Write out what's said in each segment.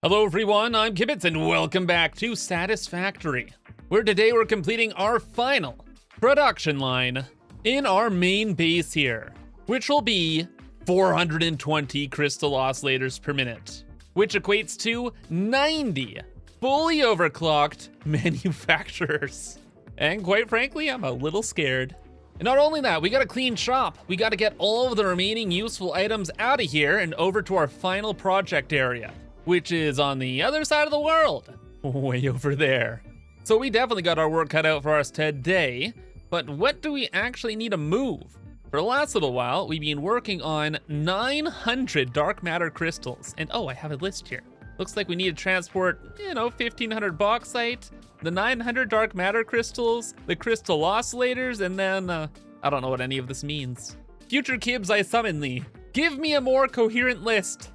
Hello everyone, I'm Kibitz and welcome back to Satisfactory, where today we're completing our final production line in our main base here, which will be 420 crystal oscillators per minute, which equates to 90 fully overclocked manufacturers. And quite frankly, I'm a little scared. And not only that, we got a clean shop. We got to get all of the remaining useful items out of here and over to our final project area, which is on the other side of the world, way over there. So we definitely got our work cut out for us today, but what do we actually need to move? For the last little while, we've been working on 900 dark matter crystals, and oh, I have a list here. Looks like we need to transport, 1,500 bauxite, the 900 dark matter crystals, the crystal oscillators, and then, I don't know what any of this means. Future Kibs, I summon thee. Give me a more coherent list.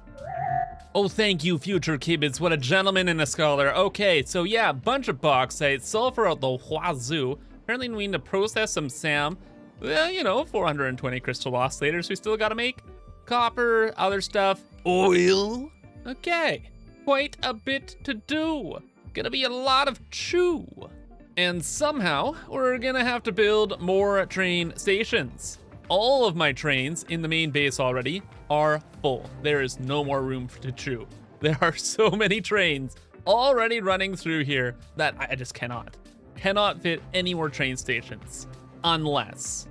Oh, thank you, Future Kibitz. What a gentleman and a scholar. Okay, so yeah, a bunch of bauxite, sulfur out the wazoo. Apparently we need to process some SAM. 420 crystal oscillators we still gotta make. Copper, other stuff, oil. Okay, quite a bit to do. Gonna be a lot of chew. And somehow, we're gonna have to build more train stations. All of my trains in the main base already are full. There is no more room to chew. There are so many trains already running through here that I just cannot fit any more train stations. Unless,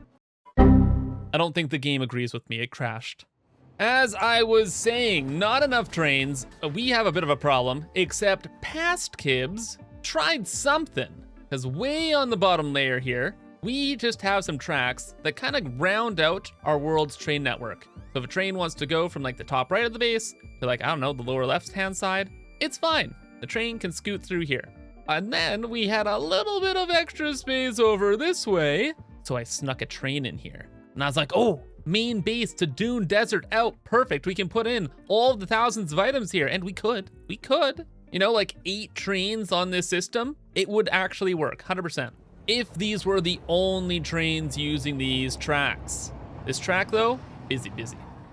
I don't think the game agrees with me, it crashed. As I was saying, not enough trains. We have a bit of a problem, except past Kibs tried something. Because way on the bottom layer here, we just have some tracks that kind of round out our world's train network. So if a train wants to go from like the top right of the base to like, I don't know, the lower left-hand side, it's fine. The train can scoot through here. And then we had a little bit of extra space over this way. So I snuck a train in here. And I was like, oh, main base to Dune Desert out, perfect. We can put in all of the thousands of items here. And we could. Like 8 trains on this system, it would actually work, 100%. If these were the only trains using these tracks. This track though, busy.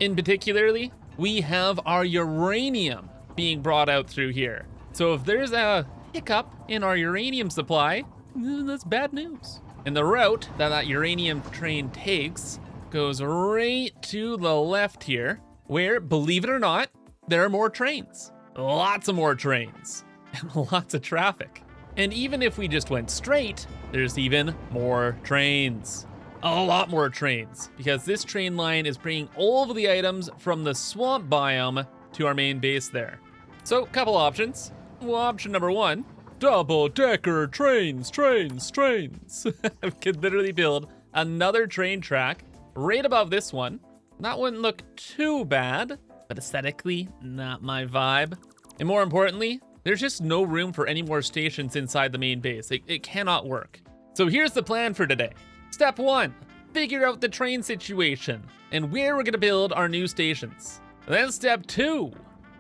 In particularly, we have our uranium being brought out through here. So if there's a hiccup in our uranium supply, that's bad news. And the route that uranium train takes goes right to the left here, where, believe it or not, there are more trains. Lots of more trains, and lots of traffic. And even if we just went straight, there's even more trains. A lot more trains, because this train line is bringing all of the items from the swamp biome to our main base there. So, couple options. Well, option number 1, double-decker trains. We could literally build another train track right above this one. That wouldn't look too bad, but aesthetically, not my vibe. And more importantly, there's just no room for any more stations inside the main base. It cannot work. So here's the plan for today. Step 1, figure out the train situation and where we're gonna build our new stations. Then step 2,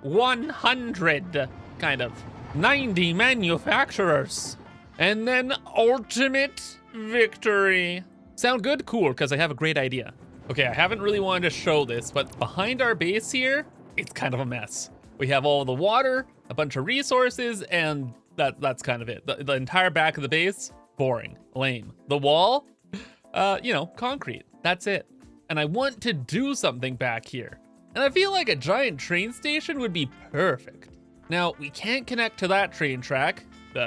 100, 90 manufacturers. And then ultimate victory. Sound good? Cool, because I have a great idea. Okay, I haven't really wanted to show this, but behind our base here, it's kind of a mess. We have all the water, a bunch of resources, and that's kind of it. The entire back of the base, boring, lame. The wall, concrete, that's it. And I want to do something back here. And I feel like a giant train station would be perfect. Now, we can't connect to that train track,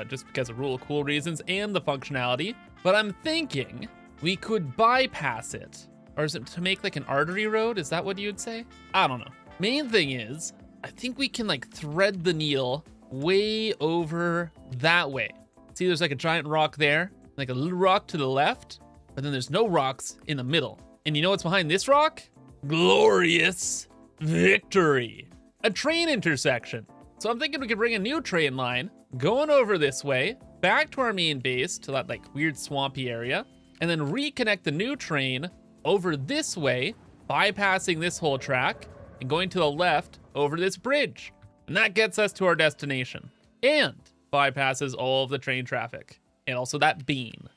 just because of rule of cool reasons and the functionality, but I'm thinking we could bypass it. Or is it to make like an artery road? Is that what you'd say? I don't know. Main thing is, I think we can like thread the needle way over that way. See, there's like a giant rock there, like a little rock to the left, but then there's no rocks in the middle. And you know what's behind this rock? Glorious victory. A train intersection. So I'm thinking we could bring a new train line going over this way, back to our main base to that like weird swampy area, and then reconnect the new train over this way, bypassing this whole track and going to the left over this bridge. And that gets us to our destination and bypasses all of the train traffic. And also that bean.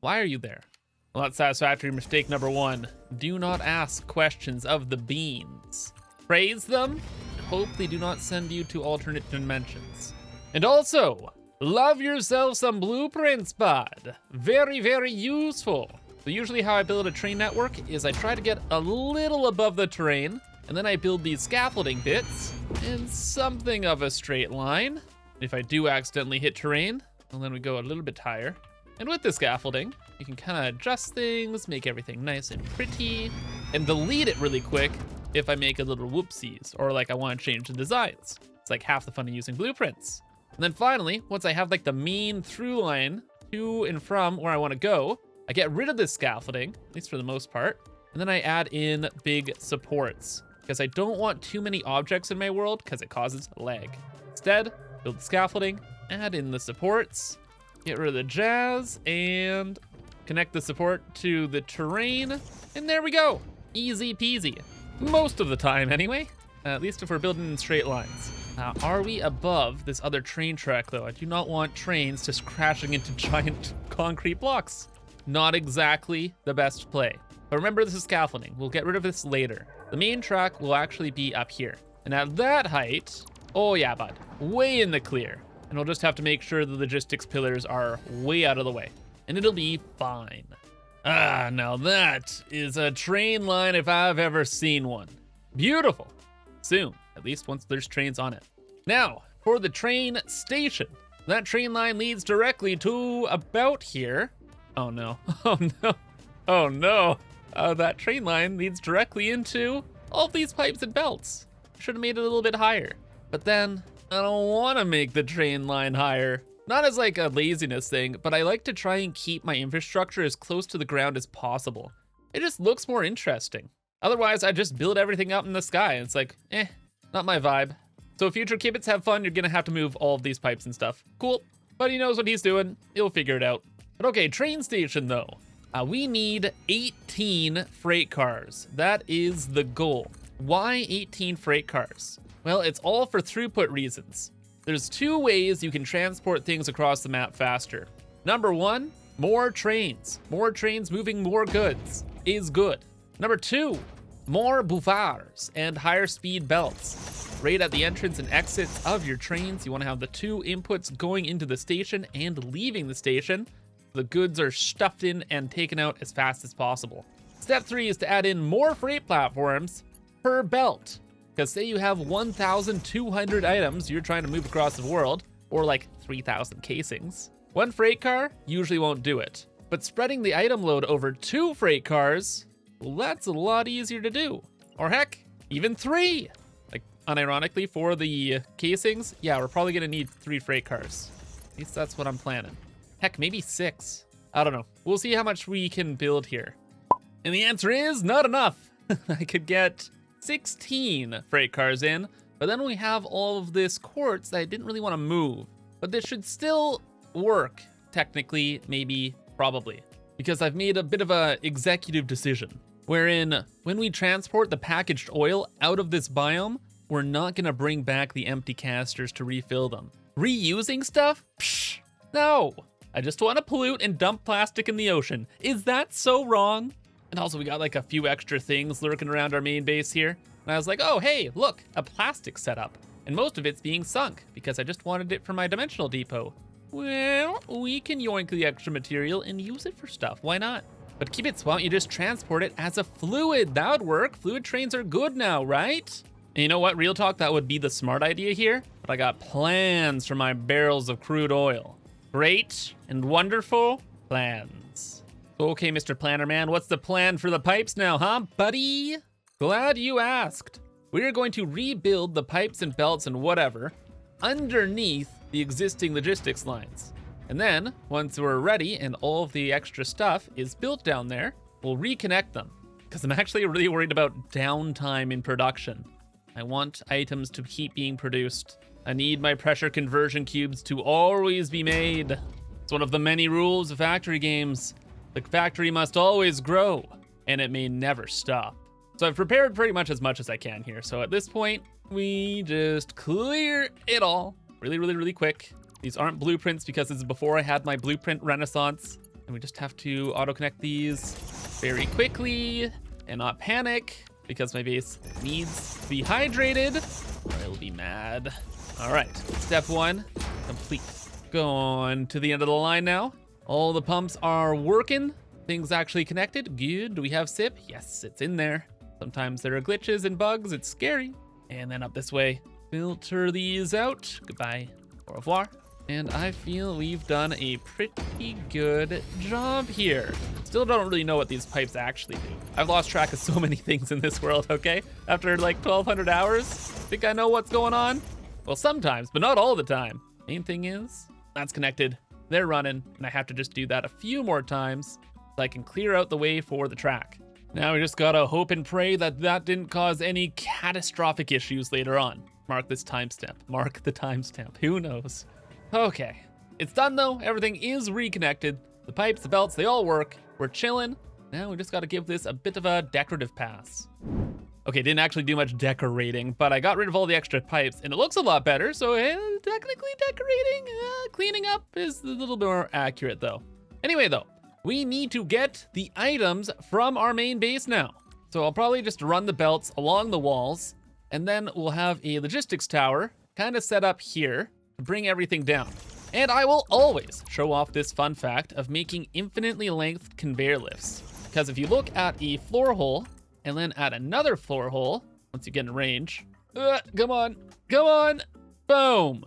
Why are you there? Well, that's satisfactory mistake number 1. Do not ask questions of the beans. praise them, and hope they do not send you to alternate dimensions. And also, love yourself some blueprints, bud. Very, very useful. So usually how I build a train network is I try to get a little above the terrain, and then I build these scaffolding bits in something of a straight line. If I do accidentally hit terrain, well, then we go a little bit higher. And with the scaffolding, you can kind of adjust things, make everything nice and pretty, and delete it really quick if I make a little whoopsies, or like I want to change the designs. It's like half the fun of using blueprints. And then finally, once I have like the main through line to and from where I want to go, I get rid of this scaffolding, at least for the most part, and then I add in big supports, because I don't want too many objects in my world because it causes lag. Instead, build the scaffolding, add in the supports, get rid of the jazz, and connect the support to the terrain, and there we go. Easy peasy. Most of the time anyway, at least if we're building in straight lines. Now, are we above this other train track though? I do not want trains just crashing into giant concrete blocks. Not exactly the best play. But remember, this is scaffolding. We'll get rid of this later. The main track will actually be up here. And at that height, oh yeah, bud, way in the clear. And we'll just have to make sure the logistics pillars are way out of the way. And it'll be fine. Ah, now that is a train line if I've ever seen one. Beautiful. Soon, at least once there's trains on it. Now, for the train station. That train line leads directly to about here. Oh no, oh no, oh no. That train line leads directly into all these pipes and belts. Should have made it a little bit higher. But then, I don't want to make the train line higher. Not as like a laziness thing, but I like to try and keep my infrastructure as close to the ground as possible. It just looks more interesting. Otherwise, I just build everything up in the sky. And it's like, not my vibe. So future Kibitz, have fun. You're gonna have to move all of these pipes and stuff. Cool, but he knows what he's doing. He'll figure it out. But okay, train station though. We need 18 freight cars. That is the goal. Why 18 freight cars? Well, it's all for throughput reasons. There's two ways you can transport things across the map faster. Number one, more trains. More trains moving more goods is good. Number two, more bouffars and higher speed belts. Right at the entrance and exits of your trains, you want to have the two inputs going into the station and leaving the station. The goods are stuffed in and taken out as fast as possible. Step 3 is to add in more freight platforms per belt. Because say you have 1,200 items you're trying to move across the world, or like 3,000 casings. One freight car usually won't do it. But spreading the item load over 2 freight cars, well, that's a lot easier to do. Or heck, even 3. Like, unironically, for the casings, yeah, we're probably gonna need 3 freight cars. At least that's what I'm planning. Heck, maybe 6. I don't know. We'll see how much we can build here. And the answer is not enough. I could get 16 freight cars in, but then we have all of this quartz that I didn't really want to move. But this should still work, technically, maybe, probably. Because I've made a bit of a executive decision, wherein when we transport the packaged oil out of this biome, we're not gonna bring back the empty canisters to refill them. Reusing stuff? Psh, no. I just want to pollute and dump plastic in the ocean. Is that so wrong? And also we got like a few extra things lurking around our main base here. And I was like, oh, hey, look, a plastic setup. And most of it's being sunk because I just wanted it for my dimensional depot. Well, we can yoink the extra material and use it for stuff. Why not? But Kibitz, why don't you just transport it as a fluid? That would work. Fluid trains are good now, right? And you know what? Real talk, that would be the smart idea here. But I got plans for my barrels of crude oil. Great and wonderful plans. Okay, Mr. Planner Man, what's the plan for the pipes now, huh, buddy? Glad you asked. We're going to rebuild the pipes and belts and whatever underneath the existing logistics lines. And then, once we're ready and all of the extra stuff is built down there, we'll reconnect them. Because I'm actually really worried about downtime in production. I want items to keep being produced. I need my pressure conversion cubes to always be made. It's one of the many rules of factory games. The factory must always grow, and it may never stop. So I've prepared pretty much as I can here. So at this point, we just clear it all really quick. These aren't blueprints because this is before I had my blueprint renaissance. And we just have to auto-connect these very quickly and not panic. because my base needs to be hydrated or it'll be mad. All right, step 1 complete. Going to the end of the line now. All the pumps are working. Things actually connected. Good. Do we have SIP? Yes, it's in there. Sometimes there are glitches and bugs. It's scary. And then up this way. Filter these out. Goodbye. Au revoir. And I feel we've done a pretty good job here. Still don't really know what these pipes actually do. I've lost track of so many things in this world, okay? After like 1,200 hours, think I know what's going on? Well, sometimes, but not all the time. Main thing is, that's connected. They're running, and I have to just do that a few more times so I can clear out the way for the track. Now we just gotta hope and pray that that didn't cause any catastrophic issues later on. Mark this timestamp. Mark the timestamp. Who knows? Okay, it's done though. Everything is reconnected. The pipes, the belts, they all work. We're chilling. Now we just gotta give this a bit of a decorative pass. Okay, didn't actually do much decorating, but I got rid of all the extra pipes and it looks a lot better. So technically decorating, cleaning up is a little bit more accurate though. Anyway though, we need to get the items from our main base now. So I'll probably just run the belts along the walls and then we'll have a logistics tower kind of set up here to bring everything down. And I will always show off this fun fact of making infinitely length conveyor lifts. Because if you look at a floor hole and then at another floor hole, once you get in range, come on, boom.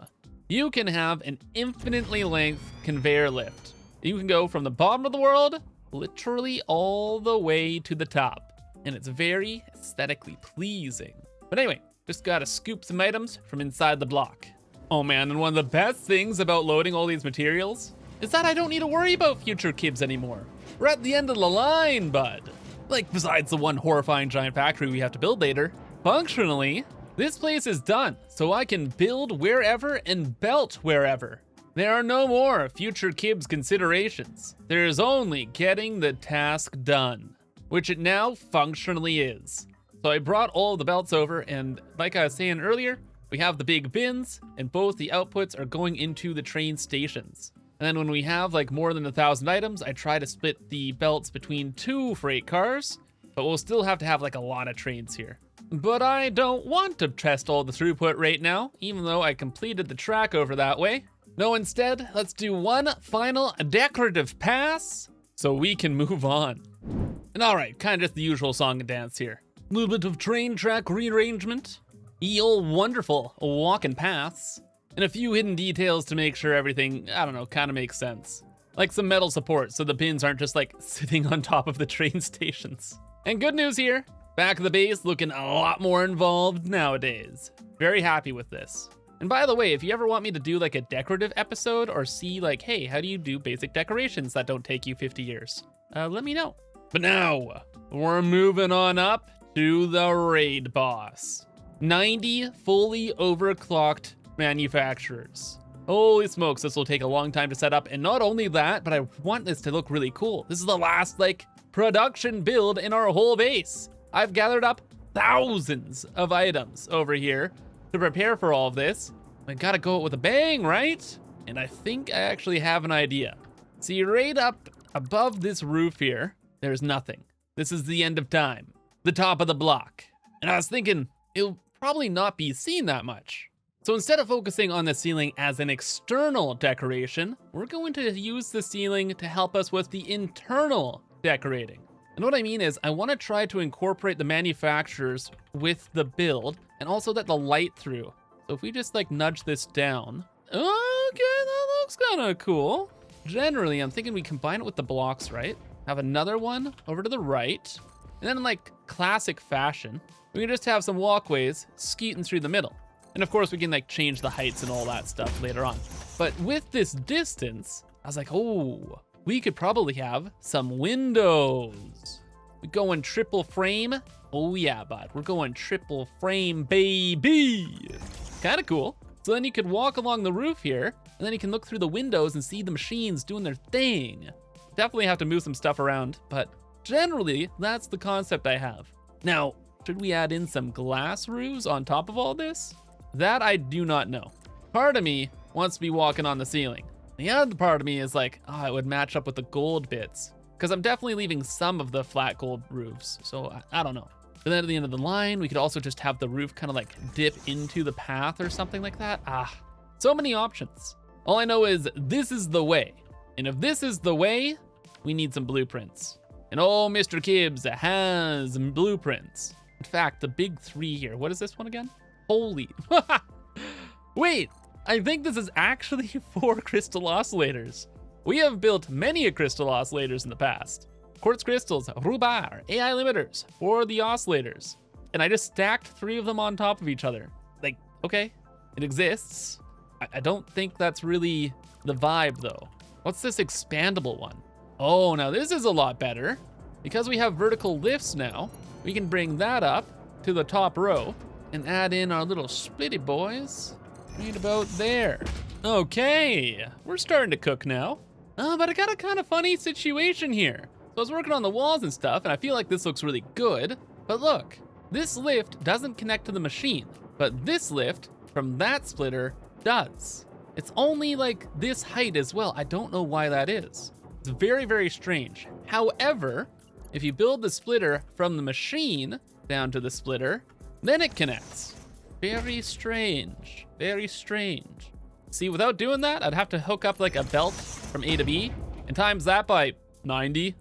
You can have an infinitely length conveyor lift. You can go from the bottom of the world, literally all the way to the top. And it's very aesthetically pleasing. But anyway, just gotta scoop some items from inside the block. Oh man, and one of the best things about loading all these materials is that I don't need to worry about future kibs anymore. We're at the end of the line, bud. Like, besides the one horrifying giant factory we have to build later, functionally, this place is done, so I can build wherever and belt wherever. There are no more future kibs considerations. There is only getting the task done, which it now functionally is. So I brought all the belts over, and like I was saying earlier, we have the big bins, and both the outputs are going into the train stations. And then when we have like more than 1,000 items, I try to split the belts between 2 freight cars, but we'll still have to have like a lot of trains here. But I don't want to test all the throughput right now, even though I completed the track over that way. No, instead, let's do one final decorative pass so we can move on. And all right, kind of just the usual song and dance here. A little bit of train track rearrangement. Old wonderful walking paths, and a few hidden details to make sure everything, I don't know, kind of makes sense. Like some metal support so the bins aren't just like sitting on top of the train stations. And good news here, back of the base looking a lot more involved nowadays. Very happy with this. And by the way, if you ever want me to do like a decorative episode or see like, hey, how do you do basic decorations that don't take you 50 years? Let me know. But now, we're moving on up to the raid boss. 90 fully overclocked manufacturers. Holy smokes, this will take a long time to set up. And not only that, but I want this to look really cool. This is the last like production build in our whole base. I've gathered up thousands of items over here to prepare for all of this. I gotta go with a bang, right? And I think I actually have an idea. See, right up above this roof here, there's nothing. This is the end of time, the top of the block. And I was thinking, it'll probably not be seen that much. So instead of focusing on the ceiling as an external decoration, we're going to use the ceiling to help us with the internal decorating. And what I mean is I want to try to incorporate the manufacturers with the build and also let the light through. So if we just like nudge this down, okay, that looks kind of cool. Generally, I'm thinking we combine it with the blocks, right? Have another one over to the right. And then in like classic fashion, we can just have some walkways skeeting through the middle. And of course we can like change the heights and all that stuff later on. But with this distance, I was like, oh, we could probably have some windows. We going triple frame. Oh yeah, bud, we're going triple frame, baby. Kind of cool. So then you could walk along the roof here and then you can look through the windows and see the machines doing their thing. Definitely have to move some stuff around, but generally that's the concept I have. Now, should we add in some glass roofs on top of all this? That I do not know. Part of me wants to be walking on the ceiling. The other part of me is like, oh, it would match up with the gold bits. Because I'm definitely leaving some of the flat gold roofs. So I don't know. But then at the end of the line, we could also just have the roof kind of like dip into the path or something like that. So many options. All I know is this is the way. And if this is the way, we need some blueprints. And Mr. Kibbs has blueprints. In fact, the big 3 here. What is this one again? Holy. Wait, I think this is actually for crystal oscillators. We have built many crystal oscillators in the past. Quartz crystals, Rubar, AI limiters for the oscillators. And I just stacked 3 of them on top of each other. Like, okay, it exists. I don't think that's really the vibe though. What's this expandable one? Oh, now this is a lot better. Because we have vertical lifts now, we can bring that up to the top row and add in our little splitty boys right about there. Okay, we're starting to cook now. But I got a kind of funny situation here. So I was working on the walls and stuff, and I feel like this looks really good. But look, this lift doesn't connect to the machine, but this lift from that splitter does. It's only like this height as well. I don't know why that is. It's very, very strange. However, if you build the splitter from the machine down to the splitter, then it connects. Very strange, very strange. See, without doing that, I'd have to hook up like a belt from A to B and times that by 90.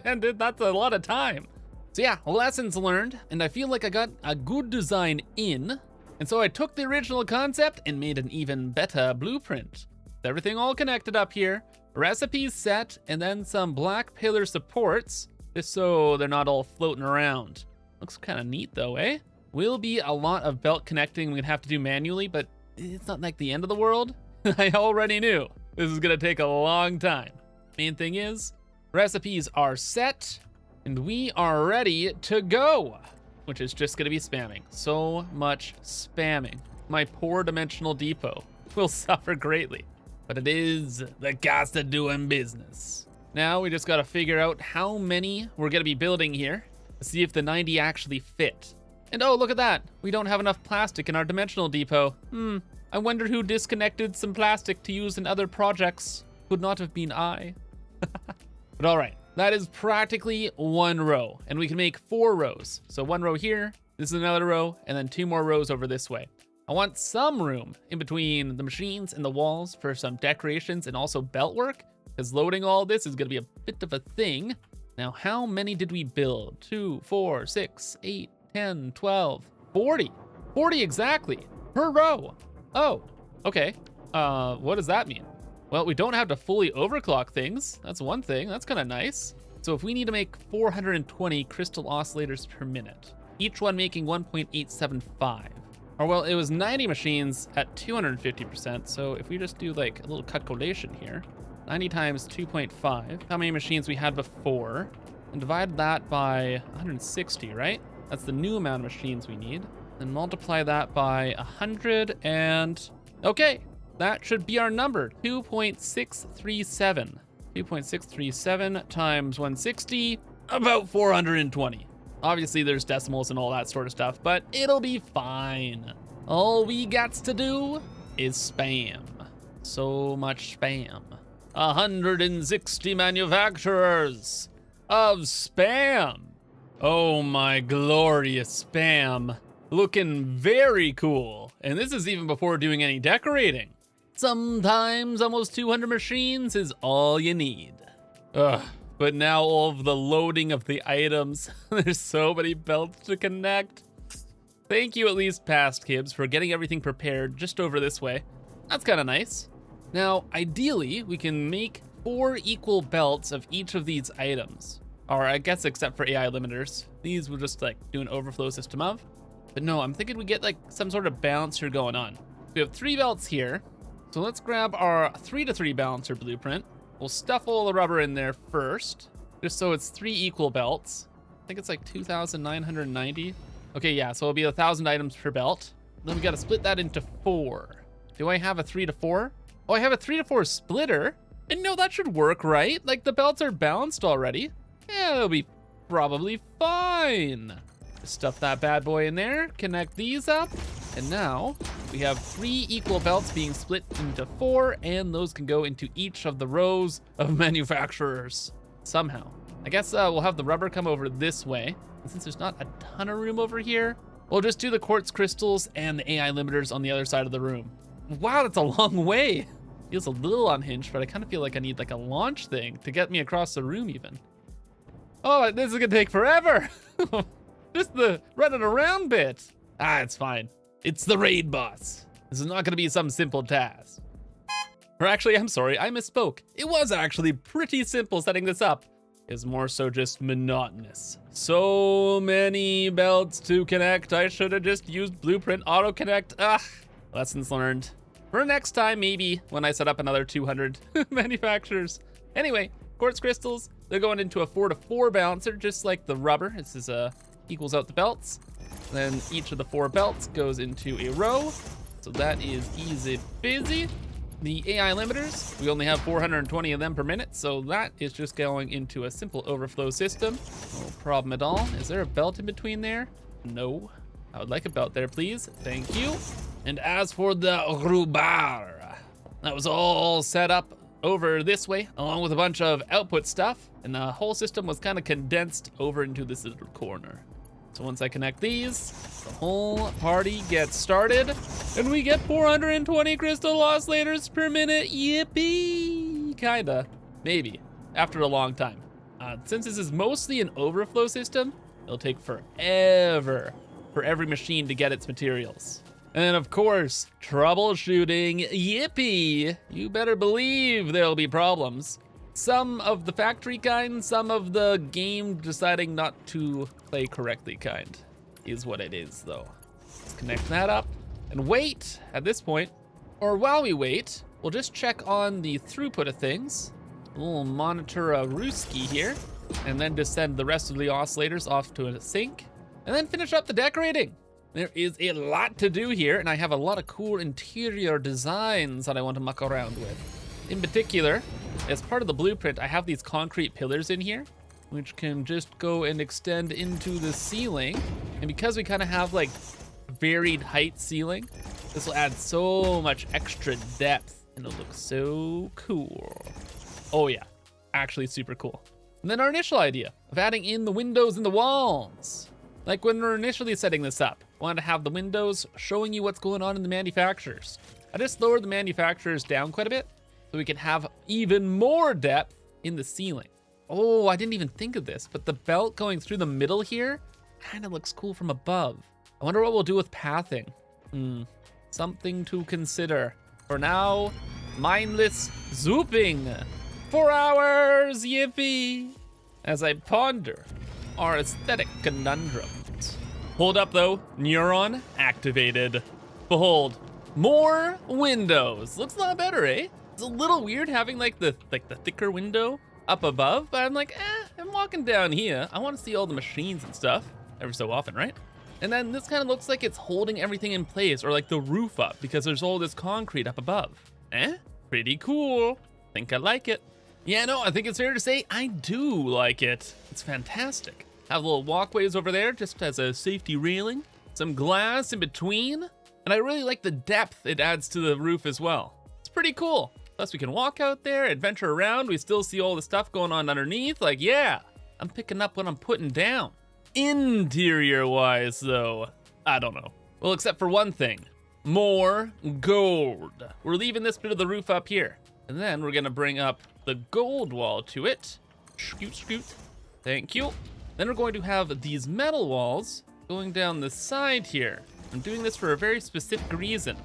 And that's a lot of time. So yeah, lessons learned, and I feel like I got a good design in. And so I took the original concept and made an even better blueprint. Everything all connected up here, recipes set, and then some black pillar supports, just so they're not all floating around. Looks kind of neat though, eh? Will be a lot of belt connecting we'd have to do manually, but it's not like the end of the world. I already knew this is gonna take a long time. Main thing is, recipes are set, and we are ready to go, which is just gonna be spamming. So much spamming. My poor dimensional depot will suffer greatly, but it is the cost of doing business. Now we just gotta figure out how many we're gonna be building here to see if the 90 actually fit. And oh, look at that. We don't have enough plastic in our dimensional depot. I wonder who disconnected some plastic to use in other projects. Could not have been I. But all right, that is practically 1 row, and we can make 4 rows. So 1 row here, this is another row, and then 2 more rows over this way. I want some room in between the machines and the walls for some decorations and also belt work, because loading all this is gonna be a bit of a thing. Now, how many did we build? 2, 4, 6, 8, 10, 12, 40. 40 exactly, per row. Oh, okay. What does that mean? Well, we don't have to fully overclock things. That's one thing, that's kind of nice. So if we need to make 420 crystal oscillators per minute, each one making 1.875. Or well, it was 90 machines at 250%. So if we just do like a little calculation here, 90 times 2.5, how many machines we had before, and divide that by 160, right? That's the new amount of machines we need. Then multiply that by 100 and, okay, that should be our number, 2.637. 2.637 times 160, about 420. Obviously there's decimals and all that sort of stuff, but it'll be fine. All we got to do is spam. So much spam. 160 manufacturers of spam. Oh my glorious spam. Looking very cool. And this is even before doing any decorating. Sometimes almost 200 machines is all you need. Ugh, but now all of the loading of the items, there's so many belts to connect. Thank you at least past Kibbs for getting everything prepared just over this way. That's kind of nice. Now, ideally, we can make 4 equal belts of each of these items. Or I guess except for AI limiters. These we'll just like do an overflow system of. But no, I'm thinking we get like some sort of balancer going on. We have 3 belts here. So let's grab our 3-to-3 balancer blueprint. We'll stuff all the rubber in there first, just so it's 3 equal belts. I think it's like 2,990. Okay, yeah, so it'll be 1,000 items per belt. Then we gotta split that into 4. Do I have a 3-to-4? Oh, I have a 3-to-4 splitter. And no, that should work, right? Like the belts are balanced already. Yeah, it'll be probably fine. Just stuff that bad boy in there, connect these up, and now we have 3 equal belts being split into 4, and those can go into each of the rows of manufacturers somehow. I guess we'll have the rubber come over this way, And since there's not a ton of room over here, we'll just do the quartz crystals and the AI limiters on the other side of the room. Wow, that's a long way. Feels a little unhinged, but I kind of feel like I need like a launch thing to get me across the room even. Oh, this is gonna take forever. Just the running around bit. Ah, it's fine. It's the raid boss. This is not gonna be some simple task. Or actually, I'm sorry, I misspoke. It was actually pretty simple setting this up. It's more so just monotonous. So many belts to connect. I should have just used Blueprint Auto Connect. Ah, lessons learned. For next time, maybe when I set up another 200 manufacturers. Anyway, quartz crystals, they're going into a 4-to-4 balancer, just like the rubber. This is equals out the belts. Then each of the 4 belts goes into a row. So that is easy busy. The AI limiters, we only have 420 of them per minute, so that is just going into a simple overflow system. No problem at all. Is there a belt in between there? No. I would like a belt there, please. Thank you. And as for the Rubar, that was all set up over this way, along with a bunch of output stuff, and the whole system was kind of condensed over into this little corner. So once I connect these, the whole party gets started, and we get 420 crystal oscillators per minute. Yippee! Kinda, maybe, after a long time. Since this is mostly an overflow system, it'll take forever for every machine to get its materials. And then of course, troubleshooting, yippee! You better believe there'll be problems. Some of the factory kind, some of the game deciding not to play correctly kind is what it is though. Let's connect that up and wait at this point. Or while we wait, we'll just check on the throughput of things. A little monitor a Ruski here, and then just send the rest of the oscillators off to a sink, and then finish up the decorating. There is a lot to do here, and I have a lot of cool interior designs that I want to muck around with. In particular, as part of the blueprint, I have these concrete pillars in here, which can just go and extend into the ceiling. And because we kind of have like varied height ceiling, this will add so much extra depth, and it'll look so cool. Oh yeah, actually super cool. And then our initial idea of adding in the windows and the walls. Like when we're initially setting this up, I wanted to have the windows showing you what's going on in the manufacturers. I just lowered the manufacturers down quite a bit so we can have even more depth in the ceiling. Oh, I didn't even think of this, but the belt going through the middle here kind of looks cool from above. I wonder what we'll do with pathing. Something to consider. For now, mindless zooping. 4 hours, yippee! As I ponder our aesthetic conundrums. Hold up though, neuron activated. Behold, more windows. Looks a lot better, eh? It's a little weird having like the thicker window up above, but I'm like, I'm walking down here. I want to see all the machines and stuff every so often, right? And then this kind of looks like it's holding everything in place, or like the roof up, because there's all this concrete up above. Pretty cool. Think I like it. Yeah, no, I think it's fair to say I do like it. It's fantastic. Have little walkways over there just as a safety railing, some glass in between, and I really like the depth it adds to the roof as well. It's pretty cool. Plus we can walk out there, adventure around, we still see all the stuff going on underneath. Like, yeah, I'm picking up what I'm putting down. Interior-wise though, I don't know. Well, except for one thing, more gold. We're leaving this bit of the roof up here, and then we're gonna bring up the gold wall to it. Scoot, scoot. Thank you. Then we're going to have these metal walls going down the side here. I'm doing this for a very specific reason,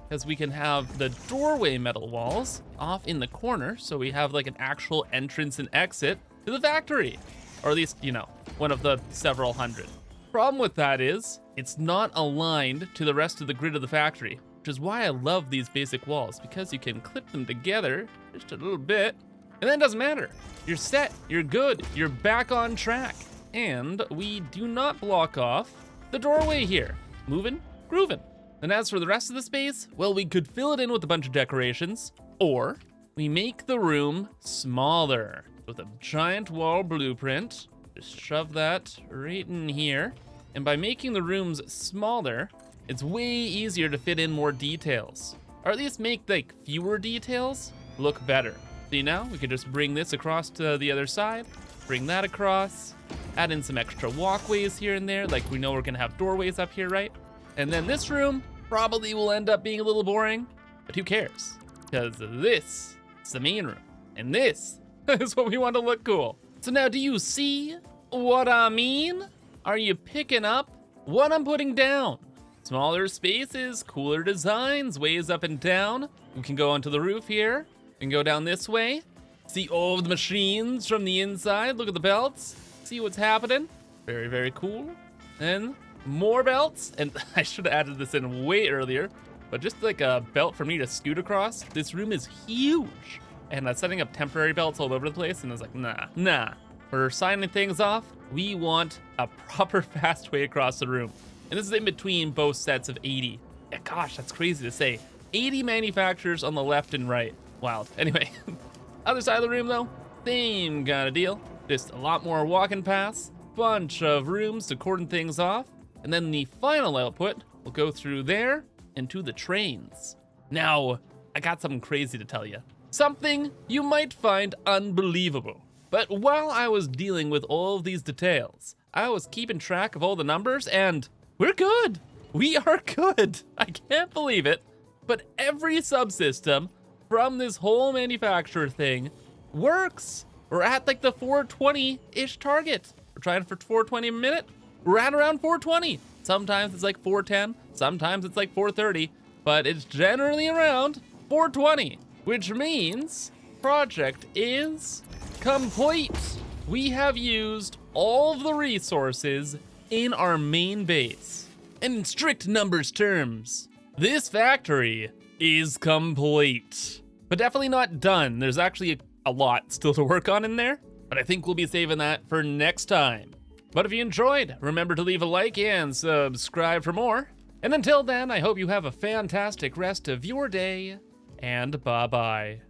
because we can have the doorway metal walls off in the corner, so we have like an actual entrance and exit to the factory, or at least, you know, one of the several hundred. Problem with that is it's not aligned to the rest of the grid of the factory, which is why I love these basic walls, because you can clip them together just a little bit, and then it doesn't matter. You're set, you're good, you're back on track. And we do not block off the doorway here. Moving, grooving. And as for the rest of the space, well, we could fill it in with a bunch of decorations, or we make the room smaller with a giant wall blueprint. Just shove that right in here. And by making the rooms smaller, it's way easier to fit in more details, or at least make like fewer details look better. See, now we could just bring this across to the other side, bring that across, Add in some extra walkways here and there, like we know we're gonna have doorways up here, right? And then this room probably will end up being a little boring, but who cares? Because this is the main room, and this is what we want to look cool. So now, do you see what I mean? Are you picking up what I'm putting down? Smaller spaces, cooler designs, ways up and down. We can go onto the roof here and go down this way. See all of the machines from the inside. Look at the belts. See what's happening. Very, very cool. And more belts. And I should have added this in way earlier, but just like a belt for me to scoot across. This room is huge. And I'm setting up temporary belts all over the place. And I was like, nah. For signing things off, we want a proper fast way across the room. And this is in between both sets of 80. Yeah, gosh, that's crazy to say. 80 manufacturers on the left and right. Wild. Anyway, other side of the room though, same kind of deal. Just a lot more walking paths, bunch of rooms to cordon things off, and then the final output will go through there into the trains. Now, I got something crazy to tell you. Something you might find unbelievable. But while I was dealing with all of these details, I was keeping track of all the numbers, and we're good. We are good. I can't believe it. But every subsystem from this whole manufacturer thing works. We're at like the 420-ish target. We're trying for 420 a minute. We're at around 420. Sometimes it's like 410. Sometimes it's like 430. But it's generally around 420, which means project is complete. We have used all of the resources in our main base. And in strict numbers terms, this factory is complete. But definitely not done. There's actually a lot still to work on in there, but I think we'll be saving that for next time. But if you enjoyed, remember to leave a like and subscribe for more. And until then, I hope you have a fantastic rest of your day, and bye-bye.